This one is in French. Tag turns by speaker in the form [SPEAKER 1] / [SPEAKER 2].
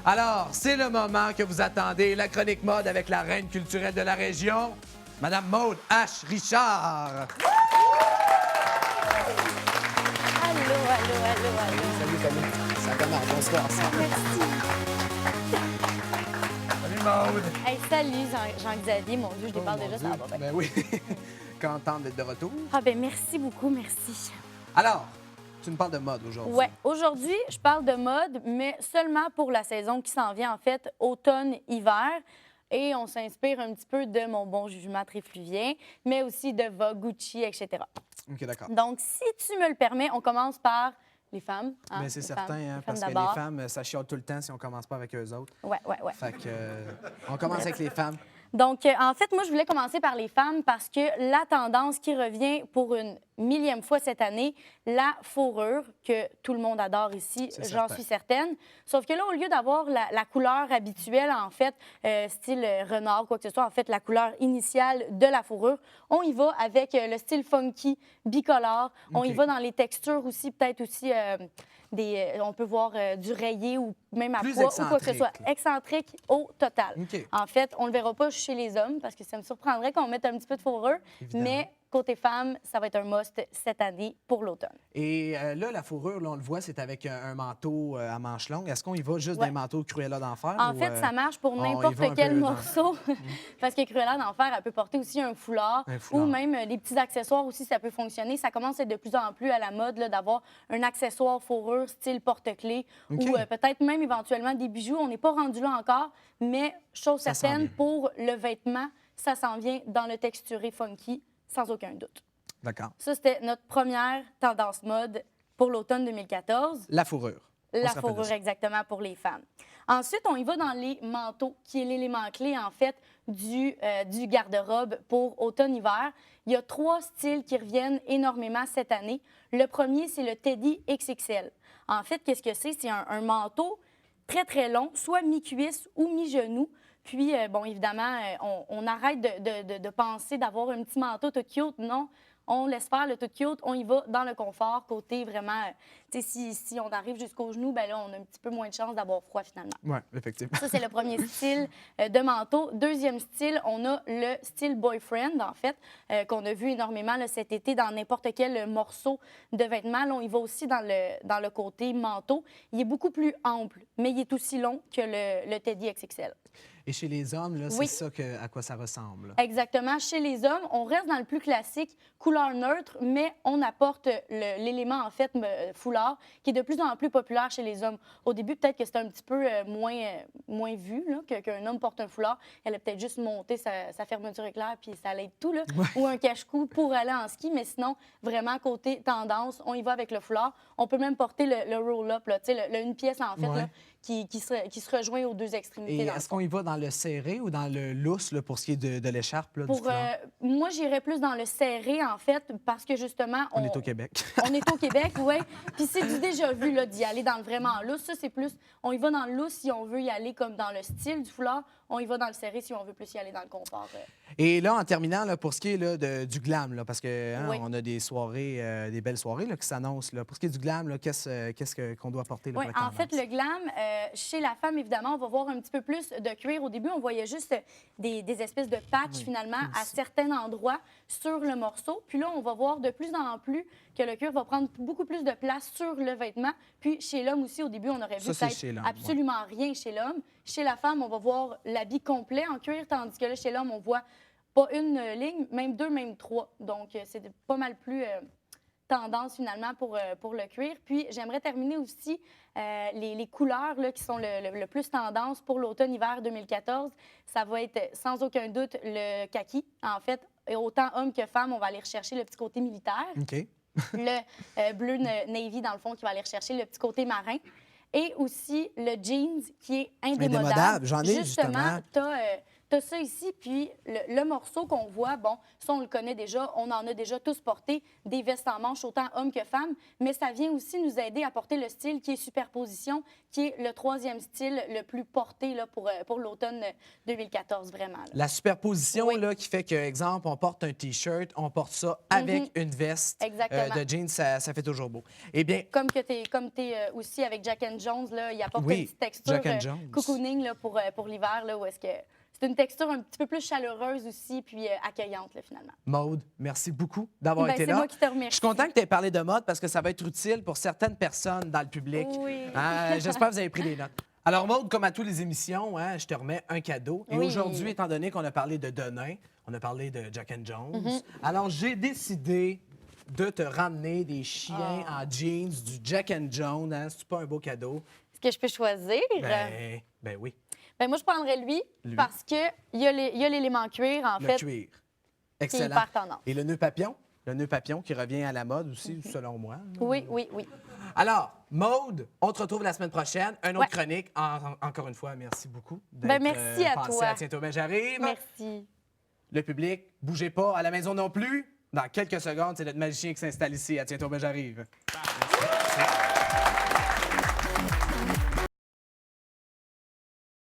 [SPEAKER 1] Alors, c'est le moment que vous attendez, la chronique mode avec la reine culturelle de la région, Madame Maude H. Richard.
[SPEAKER 2] Allô.
[SPEAKER 3] Salut. Ça commence, bonsoir.
[SPEAKER 1] Salut Maude.
[SPEAKER 2] Hey, salut, Jean-Xavier. Mon Dieu, je déparle déjà, ça va pas bien.
[SPEAKER 1] Ben oui. Contente d'être de retour.
[SPEAKER 2] Ah ben merci beaucoup, merci.
[SPEAKER 1] Alors, tu nous parles de mode aujourd'hui.
[SPEAKER 2] Ouais, aujourd'hui, je parle de mode, mais seulement pour la saison qui s'en vient, en fait, automne-hiver. Et on s'inspire un petit peu de mon bon jugement tréfluvien, mais aussi de Vogue, Gucci, etc.
[SPEAKER 1] OK, d'accord.
[SPEAKER 2] Donc, si tu me le permets, on commence par les femmes. Hein,
[SPEAKER 3] Mais c'est
[SPEAKER 2] les
[SPEAKER 3] certain,
[SPEAKER 2] femmes,
[SPEAKER 3] hein,
[SPEAKER 2] les
[SPEAKER 3] parce
[SPEAKER 2] femmes
[SPEAKER 3] que
[SPEAKER 2] d'abord.
[SPEAKER 3] les femmes, ça chiale tout le temps si on commence pas avec eux autres.
[SPEAKER 2] Ouais.
[SPEAKER 3] Fait que, on commence avec les femmes.
[SPEAKER 2] Donc, en fait, moi, je voulais commencer par les femmes parce que la tendance qui revient pour une millième fois cette année, la fourrure, que tout le monde adore ici,
[SPEAKER 3] C'est
[SPEAKER 2] j'en
[SPEAKER 3] certain.
[SPEAKER 2] suis certaine. Sauf que là, au lieu d'avoir la couleur habituelle, en fait, style renard, quoi que ce soit, en fait, la couleur initiale de la fourrure, on y va avec le style funky, bicolore. On y
[SPEAKER 3] OK.
[SPEAKER 2] va dans les textures aussi, peut-être aussi... on peut voir du rayé ou même à
[SPEAKER 3] Plus
[SPEAKER 2] poids ou quoi que ce soit.
[SPEAKER 3] excentrique, là.
[SPEAKER 2] Excentrique au total.
[SPEAKER 1] OK.
[SPEAKER 2] En fait, on ne le verra pas chez les hommes parce que ça me surprendrait qu'on mette un petit peu de fourrure.
[SPEAKER 3] Évidemment.
[SPEAKER 2] Mais côté femme, ça va être un must cette année pour l'automne.
[SPEAKER 3] Et là, la fourrure, là, on le voit, c'est avec un manteau à manches longues. Est-ce qu'on y va juste
[SPEAKER 2] Ouais.
[SPEAKER 3] des manteaux Cruella d'enfer?
[SPEAKER 2] En
[SPEAKER 3] ou,
[SPEAKER 2] fait, ça marche pour
[SPEAKER 3] on y
[SPEAKER 2] n'importe
[SPEAKER 3] va un
[SPEAKER 2] quel
[SPEAKER 3] peu dans-
[SPEAKER 2] morceau. Parce que Cruella d'enfer, elle peut porter aussi un foulard,
[SPEAKER 3] Un foulard.
[SPEAKER 2] ou même des petits accessoires aussi, ça peut fonctionner. Ça commence à être de plus en plus à la mode là, d'avoir un accessoire fourrure style porte-clés
[SPEAKER 3] OK.
[SPEAKER 2] ou peut-être même éventuellement des bijoux. On n'est pas rendu là encore, mais chose
[SPEAKER 3] Ça s'en
[SPEAKER 2] certaine,
[SPEAKER 3] vient.
[SPEAKER 2] pour le vêtement, ça s'en vient dans le texturé funky, sans aucun doute.
[SPEAKER 3] D'accord.
[SPEAKER 2] Ça, c'était notre première tendance mode pour l'automne 2014.
[SPEAKER 3] La fourrure. On
[SPEAKER 2] La
[SPEAKER 3] se rappelle de
[SPEAKER 2] fourrure,
[SPEAKER 3] ça.
[SPEAKER 2] exactement, pour les femmes. Ensuite, on y va dans les manteaux, qui est l'élément clé, en fait, du garde-robe pour automne-hiver. Il y a 3 styles qui reviennent énormément cette année. Le premier, c'est le Teddy XXL. En fait, qu'est-ce que c'est? C'est un manteau très, très long, soit mi-cuisse ou mi-genou. Puis, bon, évidemment, on arrête de penser d'avoir un petit manteau tout cute. Non, on laisse faire le tout cute. On y va dans le confort, côté vraiment... tu sais, si on arrive jusqu'aux genoux, ben là, on a un petit peu moins de chance d'avoir froid, finalement.
[SPEAKER 3] Oui, effectivement.
[SPEAKER 2] Ça, c'est le premier style de manteau. Deuxième style, on a le style boyfriend, en fait, qu'on a vu énormément là, cet été dans n'importe quel morceau de vêtements. Là, on y va aussi dans le côté manteau. Il est beaucoup plus ample, mais il est aussi long que le Teddy XXL.
[SPEAKER 3] Et chez les hommes, là,
[SPEAKER 2] Oui.
[SPEAKER 3] c'est ça à quoi ça ressemble.
[SPEAKER 2] Exactement. Chez les hommes, on reste dans le plus classique, couleur neutre, mais on apporte l'élément, en fait, foulard, qui est de plus en plus populaire chez les hommes. Au début, peut-être que c'était un petit peu moins vu, là, qu'un homme porte un foulard. Elle a peut-être juste monté sa fermeture éclair, puis ça allait être tout, là.
[SPEAKER 3] Ouais.
[SPEAKER 2] Ou un cache-cou pour aller en ski. Mais sinon, vraiment, côté tendance, on y va avec le foulard. On peut même porter le roll-up, là, tu sais, une pièce, en fait,
[SPEAKER 3] Ouais.
[SPEAKER 2] là, qui se rejoint aux deux extrémités.
[SPEAKER 3] Et
[SPEAKER 2] dans le
[SPEAKER 3] est-ce qu'on y va dans le serré ou dans le lousse là, pour ce qui est de l'écharpe? Là, du
[SPEAKER 2] Pour,
[SPEAKER 3] foulard?
[SPEAKER 2] moi, j'irais plus dans le serré, en fait, parce que justement...
[SPEAKER 3] On est au Québec.
[SPEAKER 2] On est au Québec, oui. Puis c'est du déjà vu là, d'y aller dans le vraiment lousse. Ça, c'est plus... On y va dans le lousse si on veut y aller comme dans le style du foulard. On y va dans le serré si on veut plus y aller dans le confort.
[SPEAKER 3] Et là, en terminant, là, pour ce qui est là, du glam, là, parce que hein,
[SPEAKER 2] Oui.
[SPEAKER 3] on a des soirées, des belles soirées là, qui s'annoncent. Là. Pour ce qui est du glam, là, qu'on doit porter là,
[SPEAKER 2] Oui,
[SPEAKER 3] pour la
[SPEAKER 2] en fait,
[SPEAKER 3] tendance?
[SPEAKER 2] le glam, chez la femme, évidemment, on va voir un petit peu plus de cuir. Au début, on voyait juste des espèces de patchs, finalement, à certains endroits sur le morceau. Puis là, on va voir de plus en plus que le cuir va prendre beaucoup plus de place sur le vêtement. Puis chez l'homme aussi, au début, on aurait vu
[SPEAKER 3] Ça, c'est
[SPEAKER 2] peut-être
[SPEAKER 3] chez l'homme,
[SPEAKER 2] absolument rien chez l'homme. Chez la femme, on va voir l'habit complet en cuir, tandis que là, chez l'homme, on voit pas une ligne, même 2, même 3. Donc, c'est pas mal plus tendance, finalement, pour le cuir. Puis, j'aimerais terminer aussi les couleurs là, qui sont le plus tendance pour l'automne-hiver 2014. Ça va être, sans aucun doute, le kaki. En fait, et autant homme que femme, on va aller rechercher le petit côté militaire.
[SPEAKER 3] OK.
[SPEAKER 2] Le bleu navy, dans le fond, qui va aller rechercher le petit côté marin. Et aussi le jeans qui est indémodable.
[SPEAKER 3] Indémodable, j'en ai,
[SPEAKER 2] Justement,
[SPEAKER 3] justement.
[SPEAKER 2] tu tu as ça ici, puis le morceau qu'on voit, bon, ça, on le connaît déjà, on en a déjà tous porté, des vestes en manches, autant hommes que femmes, mais ça vient aussi nous aider à porter le style qui est superposition, qui est le troisième style le plus porté là, pour l'automne 2014, vraiment. Là.
[SPEAKER 3] La superposition
[SPEAKER 2] Oui.
[SPEAKER 3] là, qui fait que, exemple, on porte un T-shirt, on porte ça avec une veste
[SPEAKER 2] Exactement.
[SPEAKER 3] de jeans, ça fait toujours beau. Eh bien,
[SPEAKER 2] Comme tu es aussi avec Jack and Jones, là, il apporte
[SPEAKER 3] Oui,
[SPEAKER 2] une petite texture
[SPEAKER 3] Jack and Jones.
[SPEAKER 2] cocooning là, pour l'hiver, là, où est-ce que c'est une texture un petit peu plus chaleureuse aussi, puis accueillante, là, finalement.
[SPEAKER 3] Maude, merci beaucoup d'avoir été
[SPEAKER 2] C'est
[SPEAKER 3] là.
[SPEAKER 2] moi qui te remercie.
[SPEAKER 3] Je suis content que tu aies parlé de mode parce que ça va être utile pour certaines personnes dans le public.
[SPEAKER 2] Oui.
[SPEAKER 3] J'espère que vous avez pris des notes. Alors, Maude, comme à toutes les émissions, hein, je te remets un cadeau. Et
[SPEAKER 2] Oui.
[SPEAKER 3] aujourd'hui, étant donné qu'on a parlé de Denain, on a parlé de Jack and Jones,
[SPEAKER 2] Mm-hmm.
[SPEAKER 3] alors j'ai décidé de te ramener des chiens en jeans, du Jack and Jones. Hein, c'est pas un beau cadeau?
[SPEAKER 2] Est-ce que je peux choisir?
[SPEAKER 3] Ben oui,
[SPEAKER 2] Ben, moi, je prendrais lui,
[SPEAKER 3] Lui.
[SPEAKER 2] parce qu'il y a l'élément cuir, en
[SPEAKER 3] le
[SPEAKER 2] fait,
[SPEAKER 3] cuir.
[SPEAKER 2] qui est
[SPEAKER 3] Excellent.
[SPEAKER 2] hyper tendance.
[SPEAKER 3] Et le nœud papillon? Le nœud papillon qui revient à la mode aussi, selon moi.
[SPEAKER 2] Oui, oui, oui.
[SPEAKER 3] Alors, Maude, on te retrouve la semaine prochaine. Un autre
[SPEAKER 2] Ouais.
[SPEAKER 3] chronique. Encore une fois, merci beaucoup
[SPEAKER 2] Ben, merci à
[SPEAKER 3] passé
[SPEAKER 2] toi.
[SPEAKER 3] à Tiens-toi, j'arrive.
[SPEAKER 2] Merci.
[SPEAKER 3] Le public, bougez pas. À la maison non plus. Dans quelques secondes, c'est notre magicien qui s'installe ici à Tiens-toi, j'arrive.